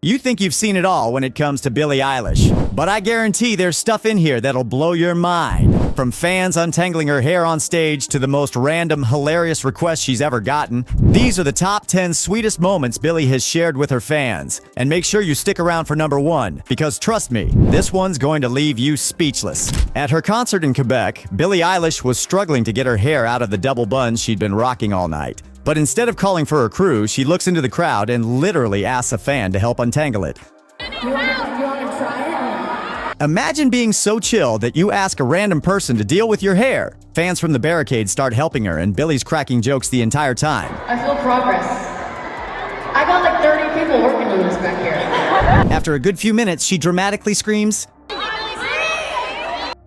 You think you've seen it all when it comes to Billie Eilish, but I guarantee there's stuff in here that'll blow your mind. From fans untangling her hair on stage to the most random, hilarious requests she's ever gotten, these are the top 10 sweetest moments Billie has shared with her fans. And make sure you stick around for number 1, because trust me, this one's going to leave you speechless. At her concert in Quebec, Billie Eilish was struggling to get her hair out of the double buns she'd been rocking all night. But instead of calling for her crew, she looks into the crowd and literally asks a fan to help untangle it. You want to try it? Imagine being so chill that you ask a random person to deal with your hair. Fans from the barricade start helping her, and Billie's cracking jokes the entire time. I feel progress. I got like 30 people working on this back here. After a good few minutes, she dramatically screams.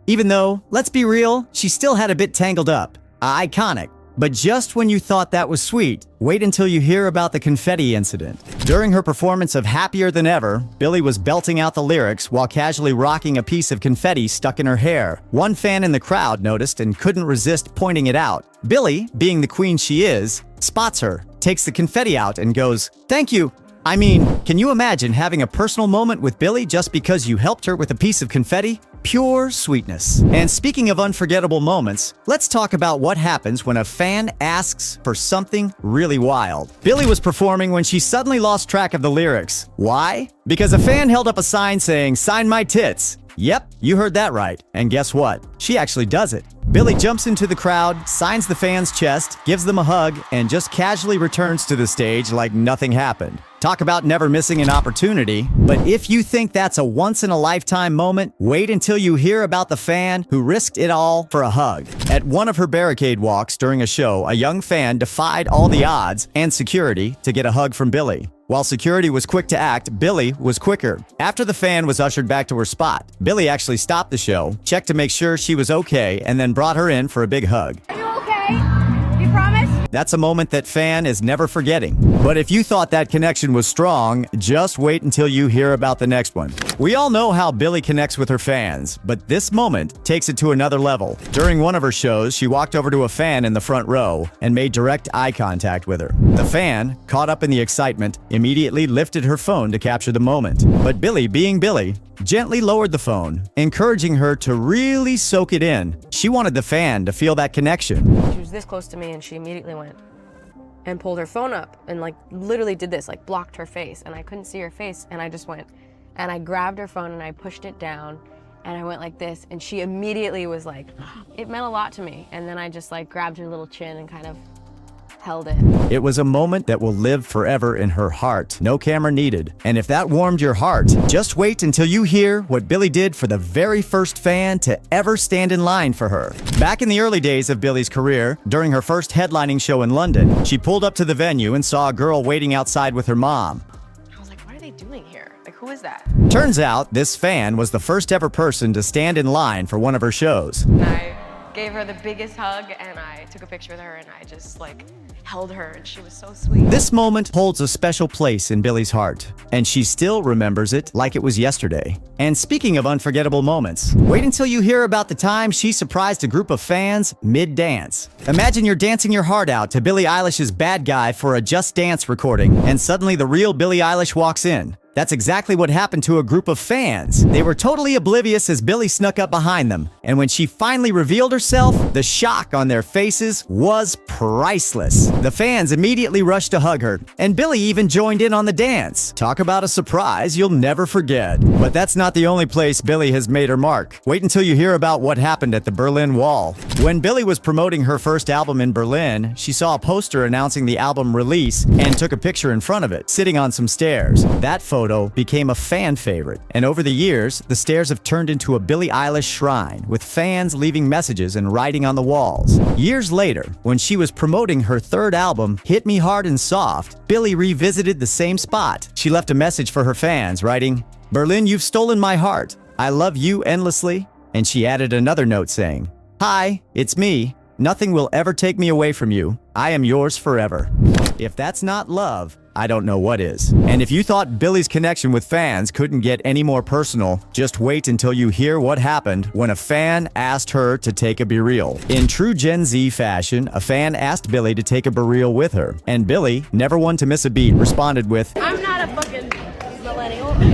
Even though, let's be real, she still had a bit tangled up. Iconic. But just when you thought that was sweet, wait until you hear about the Confetti incident. During her performance of Happier Than Ever, Billie was belting out the lyrics while casually rocking a piece of confetti stuck in her hair. One fan in the crowd noticed and couldn't resist pointing it out. Billie, being the queen she is, spots her, takes the confetti out and goes, "Thank you." I mean, can you imagine having a personal moment with Billie just because you helped her with a piece of confetti? Pure sweetness. And speaking of unforgettable moments, let's talk about what happens when a fan asks for something really wild. Billie was performing when she suddenly lost track of the lyrics. Why? Because a fan held up a sign saying, "Sign my tits." Yep, you heard that right. And guess what? She actually does it. Billie jumps into the crowd, signs the fan's chest, gives them a hug, and just casually returns to the stage like nothing happened. Talk about never missing an opportunity. But if you think that's a once-in-a-lifetime moment, wait until you hear about the fan who risked it all for a hug. At one of her barricade walks during a show, a young fan defied all the odds and security to get a hug from Billie. While security was quick to act, Billie was quicker. After the fan was ushered back to her spot, Billie actually stopped the show, checked to make sure she was okay, and then brought her in for a big hug. Are you okay? You promise? That's a moment that fan is never forgetting. But if you thought that connection was strong, just wait until you hear about the next one. We all know how Billie connects with her fans, but this moment takes it to another level. During one of her shows, she walked over to a fan in the front row and made direct eye contact with her. The fan, caught up in the excitement, immediately lifted her phone to capture the moment. But Billie, being Billie, gently lowered the phone, encouraging her to really soak it in. She wanted the fan to feel that connection. She was this close to me and she immediately went and pulled her phone up and like literally did this, like blocked her face, and I couldn't see her face, and I just went and I grabbed her phone and I pushed it down and I went like this, and she immediately was like, it meant a lot to me. And then I just like grabbed her little chin and kind of held it. It was a moment that will live forever in her heart. No camera needed. And if that warmed your heart, just wait until you hear what Billie did for the very first fan to ever stand in line for her. Back in the early days of Billie's career, during her first headlining show in London, she pulled up to the venue and saw a girl waiting outside with her mom. I was like, what are they doing here? Like, who is that? Turns out, this fan was the first ever person to stand in line for one of her shows. And I gave her the biggest hug and I took a picture with her and I just like held her, and she was so sweet. This moment holds a special place in Billie's heart, and she still remembers it like it was yesterday. And speaking of unforgettable moments, wait until you hear about the time she surprised a group of fans mid-dance. Imagine you're dancing your heart out to Billie Eilish's Bad Guy for a Just Dance recording, and suddenly the real Billie Eilish walks in. That's exactly what happened to a group of fans. They were totally oblivious as Billie snuck up behind them. And when she finally revealed herself, the shock on their faces was priceless. The fans immediately rushed to hug her, and Billie even joined in on the dance. Talk about a surprise you'll never forget. But that's not the only place Billie has made her mark. Wait until you hear about what happened at the Berlin Wall. When Billie was promoting her first album in Berlin, she saw a poster announcing the album release and took a picture in front of it, sitting on some stairs. That photo became a fan favorite, and over the years, the stairs have turned into a Billie Eilish shrine, with fans leaving messages and writing on the walls. Years later, when she was promoting her third album, Hit Me Hard and Soft, Billie revisited the same spot. She left a message for her fans, writing, "Berlin, you've stolen my heart. I love you endlessly." And she added another note saying, "Hi, it's me. Nothing will ever take me away from you. I am yours forever." If that's not love, I don't know what is. And if you thought Billie's connection with fans couldn't get any more personal, just wait until you hear what happened when a fan asked her to take a BeReal. In true Gen Z fashion, a fan asked Billie to take a BeReal with her, and Billie, never one to miss a beat, responded with, I'm not a fucking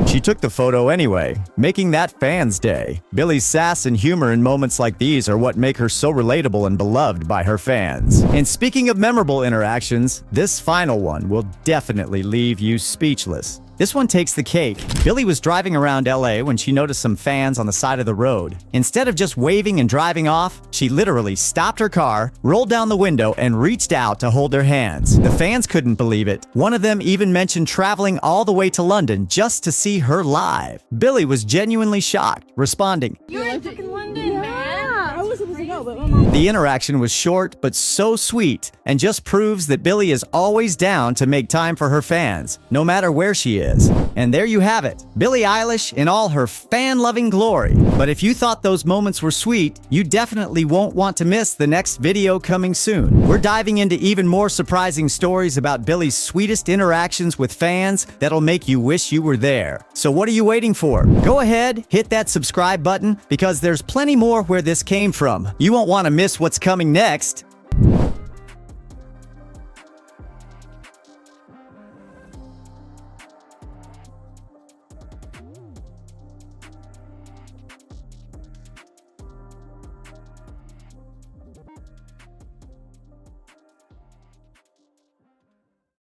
She took the photo anyway, making that fans' day. Billie's sass and humor in moments like these are what make her so relatable and beloved by her fans. And speaking of memorable interactions, this final one will definitely leave you speechless. This one takes the cake. Billie was driving around LA when she noticed some fans on the side of the road. Instead of just waving and driving off, she literally stopped her car, rolled down the window, and reached out to hold their hands. The fans couldn't believe it. One of them even mentioned traveling all the way to London just to see her live. Billie was genuinely shocked, responding, You're in fucking London, man. I was supposed to go, but my mom. The interaction was short but so sweet and just proves that Billie is always down to make time for her fans, no matter where she is. And there you have it, Billie Eilish in all her fan-loving glory. But if you thought those moments were sweet, you definitely won't want to miss the next video coming soon. We're diving into even more surprising stories about Billie's sweetest interactions with fans that'll make you wish you were there. So what are you waiting for? Go ahead, hit that subscribe button because there's plenty more where this came from. You won't want to miss what's coming next.